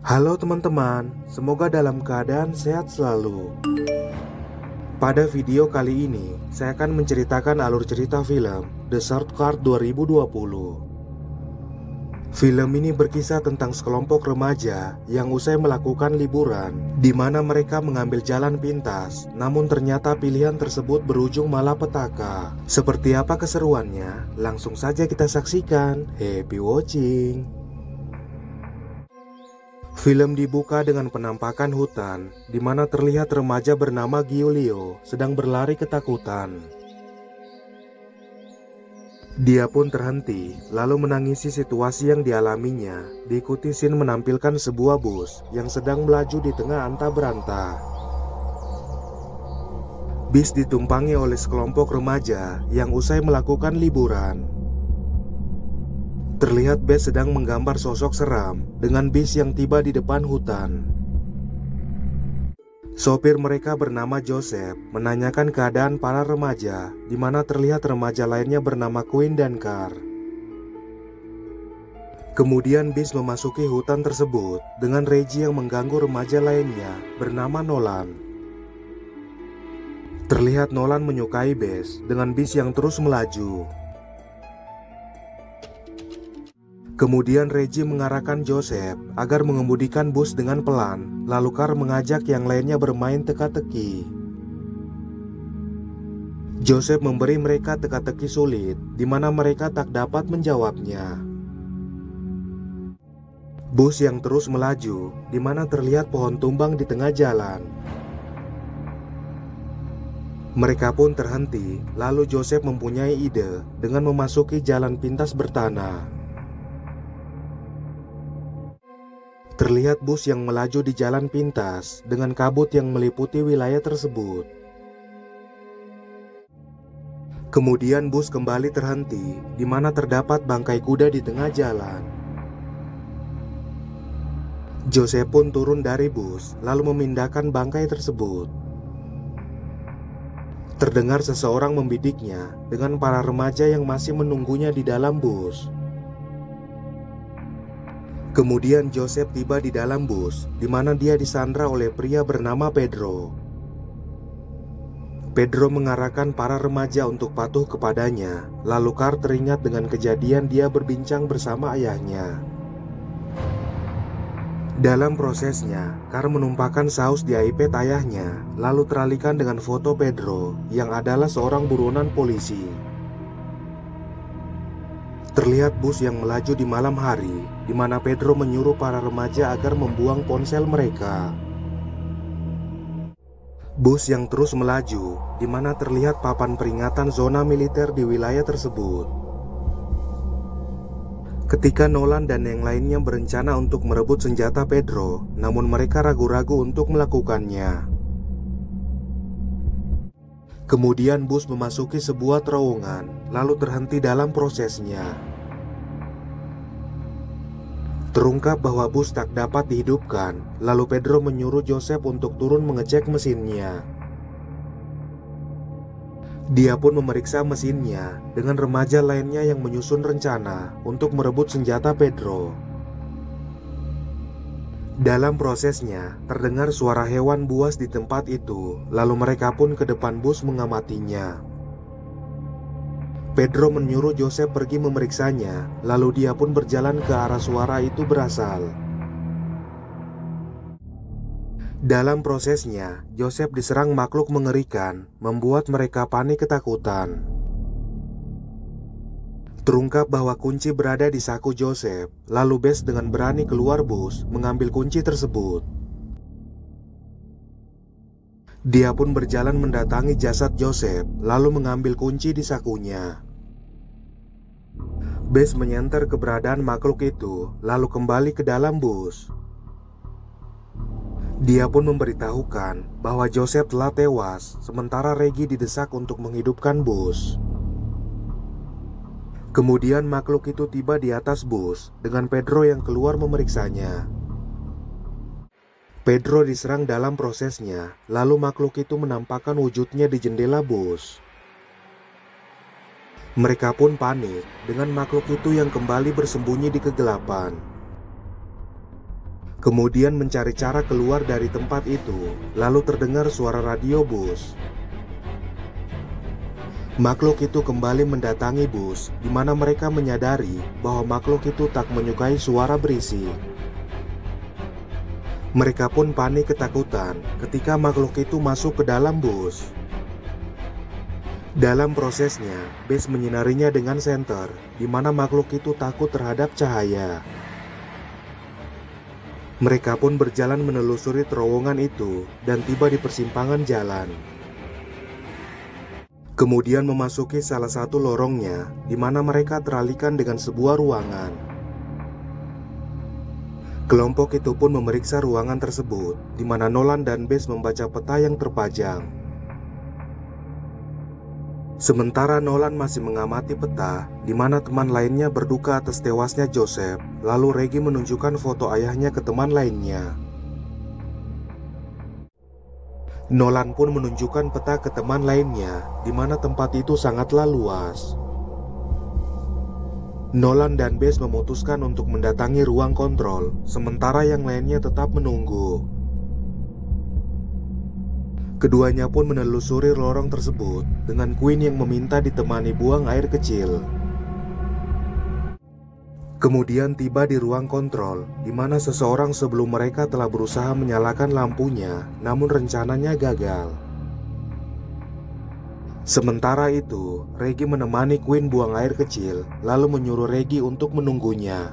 Halo teman-teman, semoga dalam keadaan sehat selalu. Pada video kali ini, saya akan menceritakan alur cerita film The Shortcut 2020. Film ini berkisah tentang sekelompok remaja yang usai melakukan liburan, di mana mereka mengambil jalan pintas, namun ternyata pilihan tersebut berujung malapetaka. Seperti apa keseruannya? Langsung saja kita saksikan. Happy watching! Film dibuka dengan penampakan hutan, di mana terlihat remaja bernama Giulio sedang berlari ketakutan. Dia pun terhenti, lalu menangisi situasi yang dialaminya, diikuti scene menampilkan sebuah bus yang sedang melaju di tengah anta beranta. Bis ditumpangi oleh sekelompok remaja yang usai melakukan liburan. Terlihat bus sedang menggambar sosok seram dengan bis yang tiba di depan hutan. Sopir mereka bernama Joseph menanyakan keadaan para remaja, di mana terlihat remaja lainnya bernama Quinn dan Carl. Kemudian bis memasuki hutan tersebut dengan Reggie yang mengganggu remaja lainnya bernama Nolan. Terlihat Nolan menyukai bus dengan bis yang terus melaju. Kemudian Reggie mengarahkan Joseph agar mengemudikan bus dengan pelan, lalu Carl mengajak yang lainnya bermain teka-teki. Joseph memberi mereka teka-teki sulit, di mana mereka tak dapat menjawabnya. Bus yang terus melaju, di mana terlihat pohon tumbang di tengah jalan. Mereka pun terhenti, lalu Joseph mempunyai ide dengan memasuki jalan pintas bertanah. Terlihat bus yang melaju di jalan pintas dengan kabut yang meliputi wilayah tersebut. Kemudian bus kembali terhenti, di mana terdapat bangkai kuda di tengah jalan. Joseph pun turun dari bus, lalu memindahkan bangkai tersebut. Terdengar seseorang membidiknya dengan para remaja yang masih menunggunya di dalam bus. Kemudian Joseph tiba di dalam bus, di mana dia disandra oleh pria bernama Pedro. Pedro mengarahkan para remaja untuk patuh kepadanya, lalu Carl teringat dengan kejadian dia berbincang bersama ayahnya. Dalam prosesnya, Carl menumpahkan saus di iPad ayahnya, lalu teralihkan dengan foto Pedro yang adalah seorang buronan polisi. Terlihat bus yang melaju di malam hari, di mana Pedro menyuruh para remaja agar membuang ponsel mereka. Bus yang terus melaju, di mana terlihat papan peringatan zona militer di wilayah tersebut. Ketika Nolan dan yang lainnya berencana untuk merebut senjata Pedro, namun mereka ragu-ragu untuk melakukannya. Kemudian bus memasuki sebuah terowongan, lalu terhenti dalam prosesnya. Terungkap bahwa bus tak dapat dihidupkan, lalu Pedro menyuruh Joseph untuk turun mengecek mesinnya. Dia pun memeriksa mesinnya dengan remaja lainnya yang menyusun rencana untuk merebut senjata Pedro. Dalam prosesnya, terdengar suara hewan buas di tempat itu, lalu mereka pun ke depan bus mengamatinya. Pedro menyuruh Joseph pergi memeriksanya, lalu dia pun berjalan ke arah suara itu berasal. Dalam prosesnya, Joseph diserang makhluk mengerikan, membuat mereka panik ketakutan. Terungkap bahwa kunci berada di saku Joseph, lalu Bess dengan berani keluar bus mengambil kunci tersebut. Dia pun berjalan mendatangi jasad Joseph, lalu mengambil kunci di sakunya. Bess menyenter keberadaan makhluk itu, lalu kembali ke dalam bus. Dia pun memberitahukan bahwa Joseph telah tewas, sementara Reggie didesak untuk menghidupkan bus. Kemudian makhluk itu tiba di atas bus dengan Pedro yang keluar memeriksanya. Pedro diserang dalam prosesnya, lalu makhluk itu menampakkan wujudnya di jendela bus. Mereka pun panik dengan makhluk itu yang kembali bersembunyi di kegelapan. Kemudian mencari cara keluar dari tempat itu, lalu terdengar suara radio bus. Makhluk itu kembali mendatangi bus, di mana mereka menyadari bahwa makhluk itu tak menyukai suara berisik. Mereka pun panik ketakutan ketika makhluk itu masuk ke dalam bus. Dalam prosesnya, Bess menyinarinya dengan senter, di mana makhluk itu takut terhadap cahaya. Mereka pun berjalan menelusuri terowongan itu dan tiba di persimpangan jalan. Kemudian memasuki salah satu lorongnya, di mana mereka teralihkan dengan sebuah ruangan. Kelompok itu pun memeriksa ruangan tersebut, di mana Nolan dan Bess membaca peta yang terpajang. Sementara Nolan masih mengamati peta, di mana teman lainnya berduka atas tewasnya Joseph, lalu Reggie menunjukkan foto ayahnya ke teman lainnya. Nolan pun menunjukkan peta ke teman lainnya, di mana tempat itu sangatlah luas. Nolan dan Bess memutuskan untuk mendatangi ruang kontrol, sementara yang lainnya tetap menunggu. Keduanya pun menelusuri lorong tersebut dengan Quinn yang meminta ditemani buang air kecil. Kemudian tiba di ruang kontrol, di mana seseorang sebelum mereka telah berusaha menyalakan lampunya, namun rencananya gagal. Sementara itu, Reggie menemani Quinn buang air kecil, lalu menyuruh Reggie untuk menunggunya.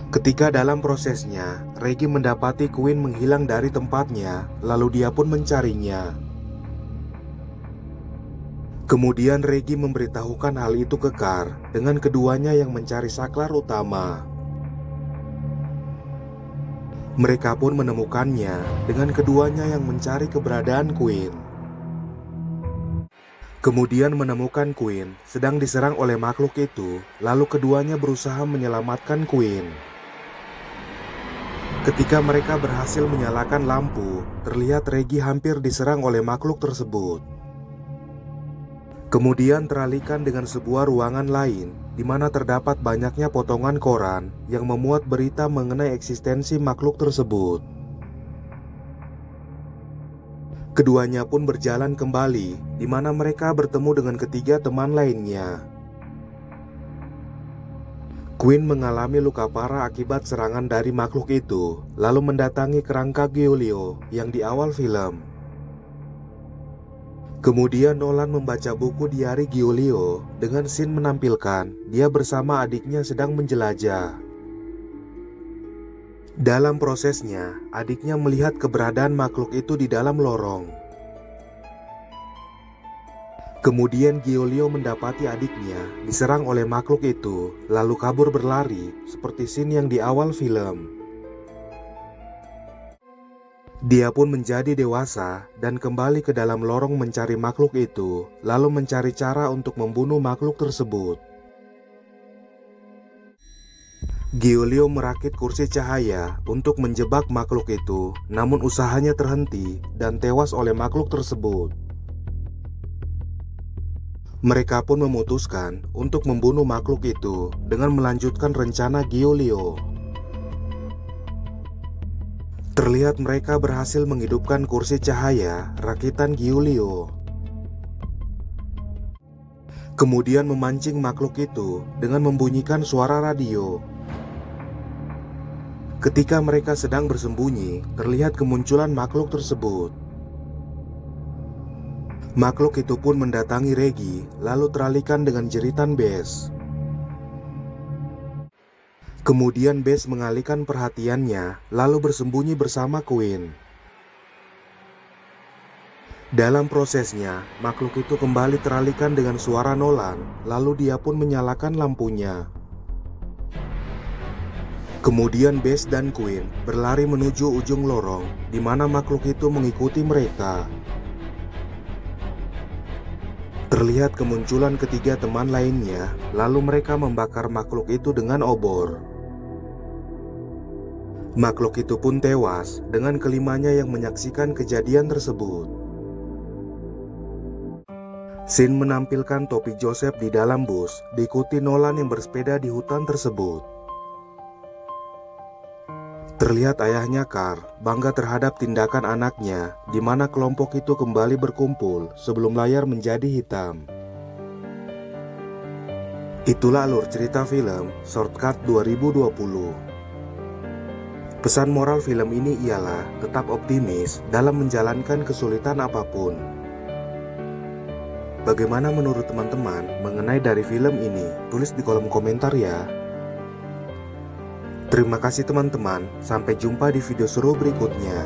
Ketika dalam prosesnya, Reggie mendapati Quinn menghilang dari tempatnya, lalu dia pun mencarinya. Kemudian Reggie memberitahukan hal itu ke Carr, dengan keduanya yang mencari saklar utama. Mereka pun menemukannya, dengan keduanya yang mencari keberadaan Quinn. Kemudian menemukan Quinn sedang diserang oleh makhluk itu, lalu keduanya berusaha menyelamatkan Quinn. Ketika mereka berhasil menyalakan lampu, terlihat Reggie hampir diserang oleh makhluk tersebut. Kemudian teralihkan dengan sebuah ruangan lain, di mana terdapat banyaknya potongan koran yang memuat berita mengenai eksistensi makhluk tersebut. Keduanya pun berjalan kembali, di mana mereka bertemu dengan ketiga teman lainnya. Quinn mengalami luka parah akibat serangan dari makhluk itu, lalu mendatangi kerangka Giulio yang di awal film. Kemudian Nolan membaca buku diari Giulio dengan scene menampilkan dia bersama adiknya sedang menjelajah. Dalam prosesnya, adiknya melihat keberadaan makhluk itu di dalam lorong. Kemudian Giulio mendapati adiknya diserang oleh makhluk itu, lalu kabur berlari seperti scene yang di awal film. Dia pun menjadi dewasa dan kembali ke dalam lorong mencari makhluk itu, lalu mencari cara untuk membunuh makhluk tersebut. Giulio merakit kursi cahaya untuk menjebak makhluk itu, namun usahanya terhenti dan tewas oleh makhluk tersebut. Mereka pun memutuskan untuk membunuh makhluk itu dengan melanjutkan rencana Giulio. Terlihat mereka berhasil menghidupkan kursi cahaya rakitan Giulio. Kemudian memancing makhluk itu dengan membunyikan suara radio. Ketika mereka sedang bersembunyi, terlihat kemunculan makhluk tersebut. Makhluk itu pun mendatangi Reggie, lalu teralihkan dengan jeritan Bess. Kemudian Bess mengalihkan perhatiannya, lalu bersembunyi bersama Quinn. Dalam prosesnya, makhluk itu kembali teralihkan dengan suara Nolan, lalu dia pun menyalakan lampunya. Kemudian Bess dan Quinn berlari menuju ujung lorong, di mana makhluk itu mengikuti mereka. Terlihat kemunculan ketiga teman lainnya, lalu mereka membakar makhluk itu dengan obor. Makhluk itu pun tewas dengan kelimanya yang menyaksikan kejadian tersebut. Scene menampilkan topi Joseph di dalam bus, diikuti Nolan yang bersepeda di hutan tersebut. Terlihat ayahnya Carl bangga terhadap tindakan anaknya, di mana kelompok itu kembali berkumpul sebelum layar menjadi hitam. Itulah alur cerita film Shortcut 2020. Pesan moral film ini ialah tetap optimis dalam menjalankan kesulitan apapun. Bagaimana menurut teman-teman mengenai dari film ini? Tulis di kolom komentar ya. Terima kasih teman-teman, sampai jumpa di video seru berikutnya.